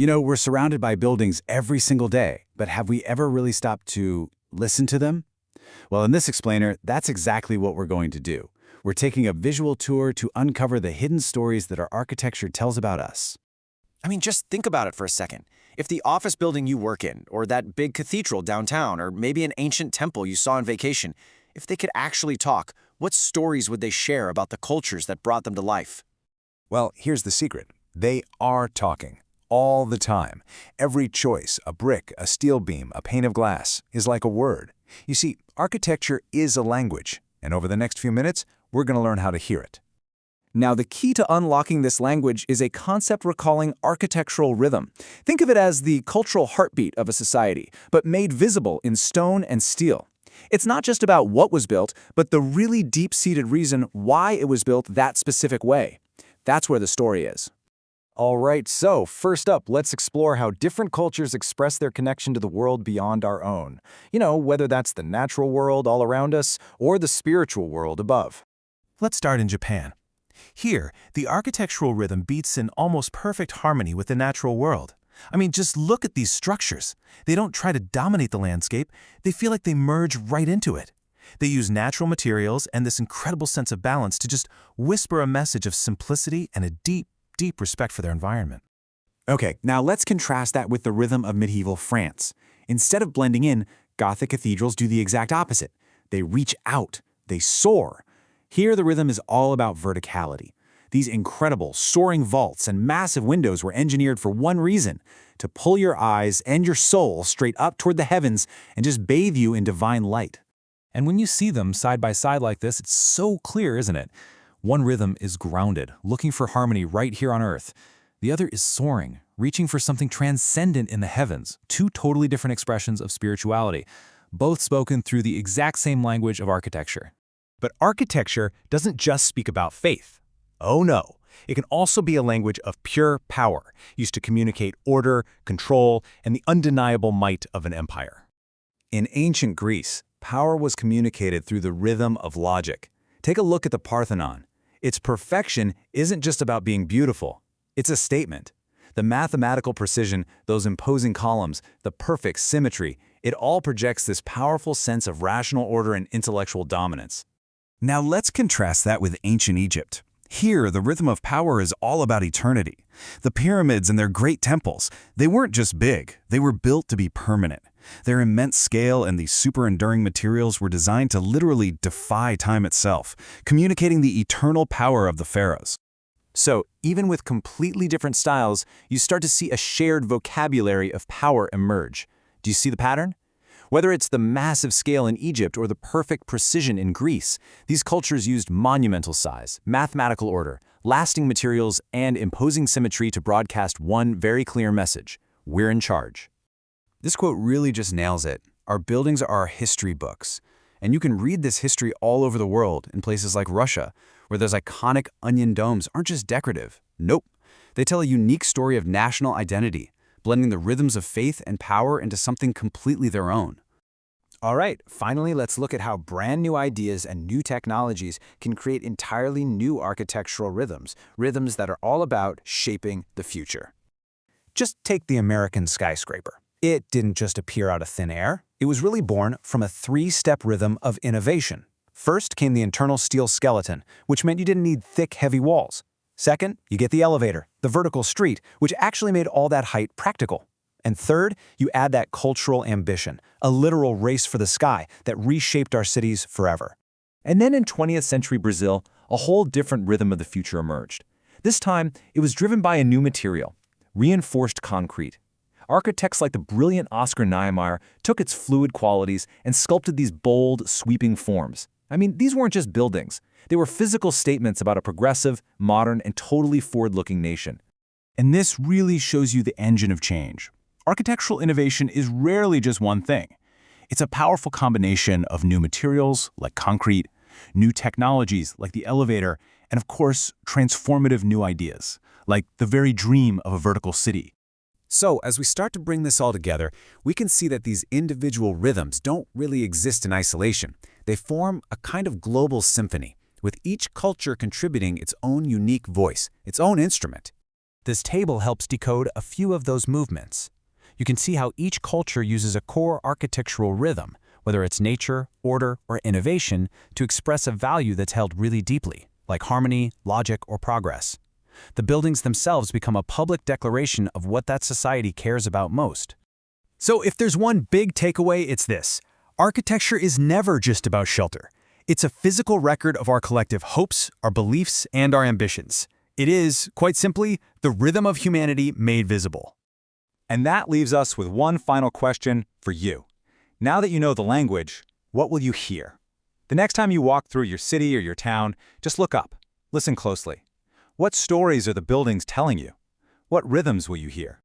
You know, we're surrounded by buildings every single day, but have we ever really stopped to listen to them? Well, in this explainer, that's exactly what we're going to do. We're taking a visual tour to uncover the hidden stories that our architecture tells about us. I mean, just think about it for a second. If the office building you work in, or that big cathedral downtown, or maybe an ancient temple you saw on vacation, if they could actually talk, what stories would they share about the cultures that brought them to life? Well, here's the secret. They are talking. All the time. Every choice, a brick, a steel beam, a pane of glass, is like a word. You see, architecture is a language, and over the next few minutes, we're going to learn how to hear it. Now, the key to unlocking this language is a concept we're calling architectural rhythm. Think of it as the cultural heartbeat of a society, but made visible in stone and steel. It's not just about what was built, but the really deep-seated reason why it was built that specific way. That's where the story is. All right, so first up, let's explore how different cultures express their connection to the world beyond our own. You know, whether that's the natural world all around us or the spiritual world above. Let's start in Japan. Here, the architectural rhythm beats in almost perfect harmony with the natural world. I mean, just look at these structures. They don't try to dominate the landscape. They feel like they merge right into it. They use natural materials and this incredible sense of balance to just whisper a message of simplicity and a deep respect for their environment. Okay, now let's contrast that with the rhythm of medieval France. Instead of blending in, Gothic cathedrals do the exact opposite. They reach out, they soar. Here the rhythm is all about verticality. These incredible, soaring vaults and massive windows were engineered for one reason: to pull your eyes and your soul straight up toward the heavens and just bathe you in divine light. And when you see them side by side like this, it's so clear, isn't it? One rhythm is grounded, looking for harmony right here on Earth. The other is soaring, reaching for something transcendent in the heavens, two totally different expressions of spirituality, both spoken through the exact same language of architecture. But architecture doesn't just speak about faith. Oh no, it can also be a language of pure power, used to communicate order, control, and the undeniable might of an empire. In ancient Greece, power was communicated through the rhythm of logic. Take a look at the Parthenon. Its perfection isn't just about being beautiful. It's a statement. The mathematical precision, those imposing columns, the perfect symmetry, it all projects this powerful sense of rational order and intellectual dominance. Now let's contrast that with ancient Egypt. Here, the rhythm of power is all about eternity. The pyramids and their great temples, they weren't just big, they were built to be permanent. Their immense scale and these super-enduring materials were designed to literally defy time itself, communicating the eternal power of the pharaohs. So, even with completely different styles, you start to see a shared vocabulary of power emerge. Do you see the pattern? Whether it's the massive scale in Egypt or the perfect precision in Greece, these cultures used monumental size, mathematical order, lasting materials, and imposing symmetry to broadcast one very clear message: we're in charge. This quote really just nails it. Our buildings are our history books. And you can read this history all over the world in places like Russia, where those iconic onion domes aren't just decorative. Nope. They tell a unique story of national identity, blending the rhythms of faith and power into something completely their own. All right, finally, let's look at how brand new ideas and new technologies can create entirely new architectural rhythms that are all about shaping the future. Just take the American skyscraper. It didn't just appear out of thin air. It was really born from a three-step rhythm of innovation. First came the internal steel skeleton, which meant you didn't need thick, heavy walls. Second, you get the elevator, the vertical street, which actually made all that height practical. And third, you add that cultural ambition, a literal race for the sky that reshaped our cities forever. And then in 20th century Brazil, a whole different rhythm of the future emerged. This time, it was driven by a new material: reinforced concrete. Architects like the brilliant Oscar Niemeyer took its fluid qualities and sculpted these bold, sweeping forms. I mean, these weren't just buildings. They were physical statements about a progressive, modern, and totally forward-looking nation. And this really shows you the engine of change. Architectural innovation is rarely just one thing. It's a powerful combination of new materials, like concrete, new technologies, like the elevator, and of course, transformative new ideas, like the very dream of a vertical city. So, as we start to bring this all together, we can see that these individual rhythms don't really exist in isolation. They form a kind of global symphony, with each culture contributing its own unique voice, its own instrument. This table helps decode a few of those movements. You can see how each culture uses a core architectural rhythm, whether it's nature, order, or innovation, to express a value that's held really deeply, like harmony, logic, or progress. The buildings themselves become a public declaration of what that society cares about most. So if there's one big takeaway, it's this. Architecture is never just about shelter. It's a physical record of our collective hopes, our beliefs, and our ambitions. It is, quite simply, the rhythm of humanity made visible. And that leaves us with one final question for you. Now that you know the language, what will you hear? The next time you walk through your city or your town, just look up. Listen closely. What stories are the buildings telling you? What rhythms will you hear?